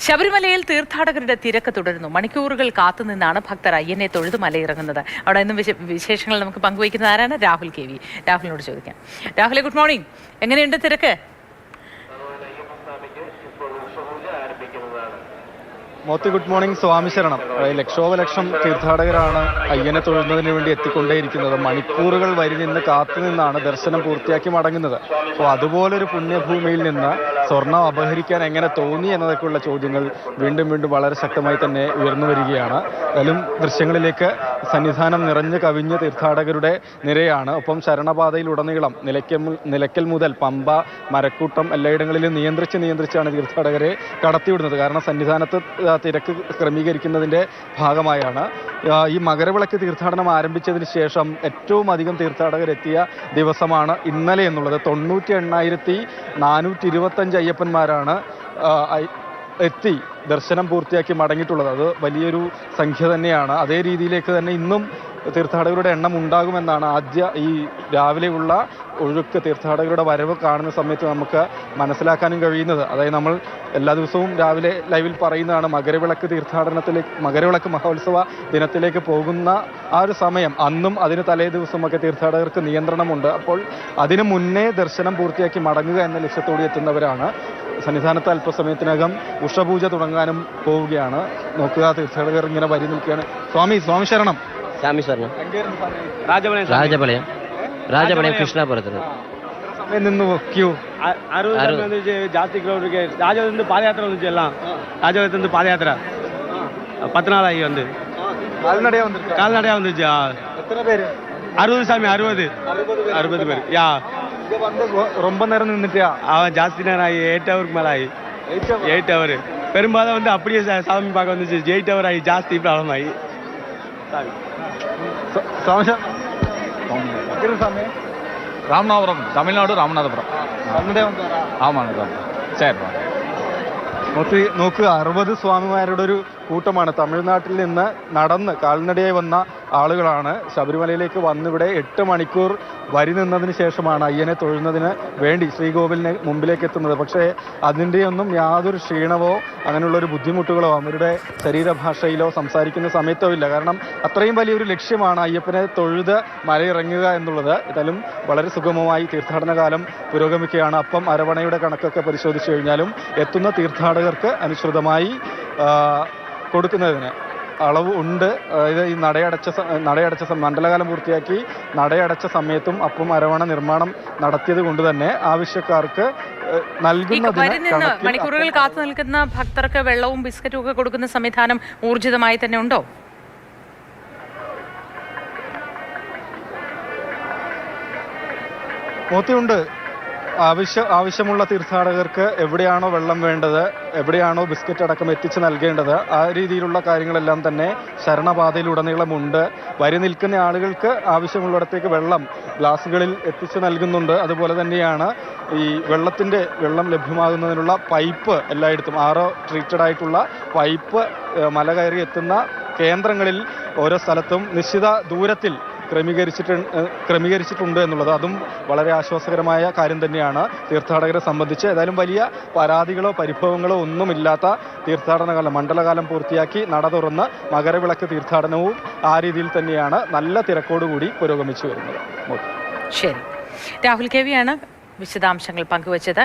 ശബരിമലയിൽ തീർത്ഥാടകരുടെ തിരക്ക് തുടരുന്നു. മണിക്കൂറുകൾ കാത്തുനിന്നാണ് ഭക്തർ അയ്യനെ തൊഴുത് മലയിറങ്ങുന്നത്. അവിടെ നിന്നും വിശേഷങ്ങൾ നമുക്ക് പങ്കുവയ്ക്കുന്നത് ആരാണ്? രാഹുൽ KV. രാഹുലിനോട് ചോദിക്കാം. രാഹുലെ, ഗുഡ് മോർണിംഗ്. എങ്ങനെയുണ്ട് തിരക്ക്? Moti, good morning. സ്വാമി ശരണം. ലക്ഷോപലക്ഷം തീർത്ഥാടകരാണ് അയ്യനെ തൊഴുന്നതിന് വേണ്ടി എത്തിക്കൊണ്ടേയിരിക്കുന്നത്. മണിക്കൂറുകൾ വരി നിന്ന് കാത്തുനിന്നാണ് ദർശനം പൂർത്തിയാക്കി മടങ്ങുന്നത്. അപ്പോൾ അതുപോലൊരു പുണ്യഭൂമിയിൽ നിന്ന് സ്വർണം അപഹരിക്കാൻ എങ്ങനെ തോന്നി എന്നതൊക്കെയുള്ള ചോദ്യങ്ങൾ വീണ്ടും വീണ്ടും വളരെ ശക്തമായി തന്നെ ഉയർന്നു വരികയാണ്. എന്തായാലും ദൃശ്യങ്ങളിലേക്ക് സന്നിധാനം നിറഞ്ഞു കവിഞ്ഞ തീർത്ഥാടകരുടെ നിരയാണ്. ഒപ്പം ശരണപാതയിലുടനീളം നിലയ്ക്കൽ മുതൽ പമ്പ, മരക്കൂട്ടം എല്ലായിടങ്ങളിലും നിയന്ത്രിച്ചാണ് തീർത്ഥാടകരെ കടത്തിവിടുന്നത്. കാരണം സന്നിധാനത്ത് തിരക്ക് ക്രമീകരിക്കുന്നതിൻ്റെ ഭാഗമായാണ്. ഈ മകരവിളക്ക് തീർത്ഥാടനം ആരംഭിച്ചതിന് ശേഷം ഏറ്റവും അധികം തീർത്ഥാടകരെത്തിയ ദിവസമാണ് ഇന്നലെ എന്നുള്ളത്. 98,425 അയ്യപ്പന്മാരാണ് എത്തി ദർശനം പൂർത്തിയാക്കി മടങ്ങിയിട്ടുള്ളത്. അത് വലിയൊരു സംഖ്യ തന്നെയാണ്. അതേ രീതിയിലേക്ക് തന്നെ ഇന്നും തീർത്ഥാടകരുടെ എണ്ണം ഉണ്ടാകുമെന്നാണ് ഈ രാവിലെയുള്ള ഒഴുക്ക്, തീർത്ഥാടകരുടെ വരവ് കാണുന്ന സമയത്ത് നമുക്ക് മനസ്സിലാക്കാനും കഴിയുന്നത്. അതായത് നമ്മൾ എല്ലാ ദിവസവും രാവിലെ ലൈവിൽ പറയുന്നതാണ്, മകരവിളക്ക് മഹോത്സവ ദിനത്തിലേക്ക് പോകുന്ന ആ ഒരു സമയം, അന്നും അതിന് തലേ ദിവസമൊക്കെ തീർത്ഥാടകർക്ക് നിയന്ത്രണമുണ്ട്. അപ്പോൾ അതിനു മുന്നേ ദർശനം പൂർത്തിയാക്കി മടങ്ങുക എന്ന ലക്ഷ്യത്തോടെ എത്തുന്നവരാണ്. സന്നിധാനത്ത് അല്പസമയത്തിനകം ഉഷപൂജ തുടങ്ങാനും പോവുകയാണ്. നോക്കുക, തീർത്ഥാടകർ ഇങ്ങനെ വരി നിൽക്കുകയാണ്. സ്വാമി ശരണം. சாமி சரணம். ராஜபாளையம் கிருஷ்ணாபுரத்தில் നിന്ന് ക്യൂ 60 வந்துச்சு. ஜாஸ்தி கிரௌட் இருக்கு. ராஜபாளையத்துலேருந்து பாதயாத்திரை வந்துச்சு. எல்லாம் ராஜபாளையத்துலேருந்து பாதயாத்திரை 10 நாள் ஆகி வந்து கால்நடையா வந்துச்சு. എത്ര പേര്? 60 சாமி, 60 பேர். யா ரொம்ப நேரம் நின்றுட்டியா? அவன் ஜாஸ்தி நேரம் ஆகி 8 ஹவருக்கு மேலே ஆகி 8 ஹவர். பெரும்பாலும் வந்து அப்படியே சாமி பார்க்க வந்துச்சு. 8 ஹவர் ஆகி ஜாஸ்தி ப்ராப்ளம் ஆகி. ராமநாதபுரம், தமிழ்நாடு ராமநாதபுரம். ஆமாங்க சார். சரி. നോക്കുക, 60 സ്വാമിമാരുടെ ഒരു കൂട്ടമാണ്. തമിഴ്നാട്ടിൽ നിന്ന് നടന്ന് കാൽനടയായി വന്ന ആളുകളാണ് ശബരിമലയിലേക്ക് വന്നിവിടെ 8 മണിക്കൂർ വരി നിന്നതിന് ശേഷമാണ് അയ്യനെ തൊഴുന്നതിന് വേണ്ടി ശ്രീകോവിലിന് മുമ്പിലേക്ക് എത്തുന്നത്. പക്ഷേ അതിൻ്റെയൊന്നും യാതൊരു ക്ഷീണമോ അങ്ങനെയുള്ളൊരു ബുദ്ധിമുട്ടുകളോ അവരുടെ ശരീരഭാഷയിലോ സംസാരിക്കുന്ന സമയത്തോ ഇല്ല. കാരണം അത്രയും വലിയൊരു ലക്ഷ്യമാണ് അയ്യപ്പനെ തൊഴുത് മലയിറങ്ങുക എന്നുള്ളത്. ഏതായാലും വളരെ സുഗമമായി തീർത്ഥാടന കാലം പുരോഗമിക്കുകയാണ്. അപ്പം അരവണയുടെ കണക്കൊക്കെ പരിശോധിച്ചു കഴിഞ്ഞാലും എത്തുന്ന തീർത്ഥാടകർക്ക് അനുസൃതമായി കൊടുക്കുന്നതിന് അളവ് ഉണ്ട്. അതായത് ഈ നടയടച്ച മണ്ഡലകാലം പൂർത്തിയാക്കി നടയടച്ച സമയത്തും അപ്പം അരവണ നിർമ്മാണം നടത്തിയത് കൊണ്ട് തന്നെ ആവശ്യക്കാർക്ക് നൽകുന്നതിന് മണിക്കൂറുകൾ കാത്തു നിൽക്കുന്ന ഭക്തർക്ക് വെള്ളവും ബിസ്ക്കറ്റും ഒക്കെ കൊടുക്കുന്ന സംവിധാനം ഊർജിതമായി തന്നെ ഉണ്ടോ? മോത്തിയുണ്ട്. ആവശ്യമുള്ള തീർത്ഥാടകർക്ക് എവിടെയാണോ വെള്ളം വേണ്ടത്, എവിടെയാണോ ബിസ്ക്കറ്റ് അടക്കം എത്തിച്ച് നൽകേണ്ടത്, ആ രീതിയിലുള്ള കാര്യങ്ങളെല്ലാം തന്നെ ശരണപാതയിലുടനീളമുണ്ട്. വരി നിൽക്കുന്ന ആളുകൾക്ക് ആവശ്യമുള്ളിടത്തേക്ക് വെള്ളം ഗ്ലാസുകളിൽ എത്തിച്ച് നൽകുന്നുണ്ട്. അതുപോലെ തന്നെയാണ് ഈ വെള്ളം ലഭ്യമാകുന്നതിനുള്ള പൈപ്പ് എല്ലായിടത്തും ട്രീറ്റഡ് ആയിട്ടുള്ള പൈപ്പ് മല കയറി എത്തുന്ന കേന്ദ്രങ്ങളിൽ ഓരോ സ്ഥലത്തും നിശ്ചിത ദൂരത്തിൽ ക്രമീകരിച്ചിട്ടുണ്ട് എന്നുള്ളത് അതും വളരെ ആശ്വാസകരമായ കാര്യം തന്നെയാണ് തീർത്ഥാടകരെ സംബന്ധിച്ച്. ഏതായാലും വലിയ പരാതികളോ പരിഭവങ്ങളോ ഒന്നുമില്ലാത്ത തീർത്ഥാടനകാലം, മണ്ഡലകാലം പൂർത്തിയാക്കി നട തുറന്ന് മകരവിളക്ക് തീർത്ഥാടനവും ആ രീതിയിൽ തന്നെയാണ് നല്ല തിരക്കോടുകൂടി പുരോഗമിച്ചു വരുന്നത്. ശരി, രാഹുൽ KV ആണ് വിശദാംശങ്ങൾ പങ്കുവച്ചത്.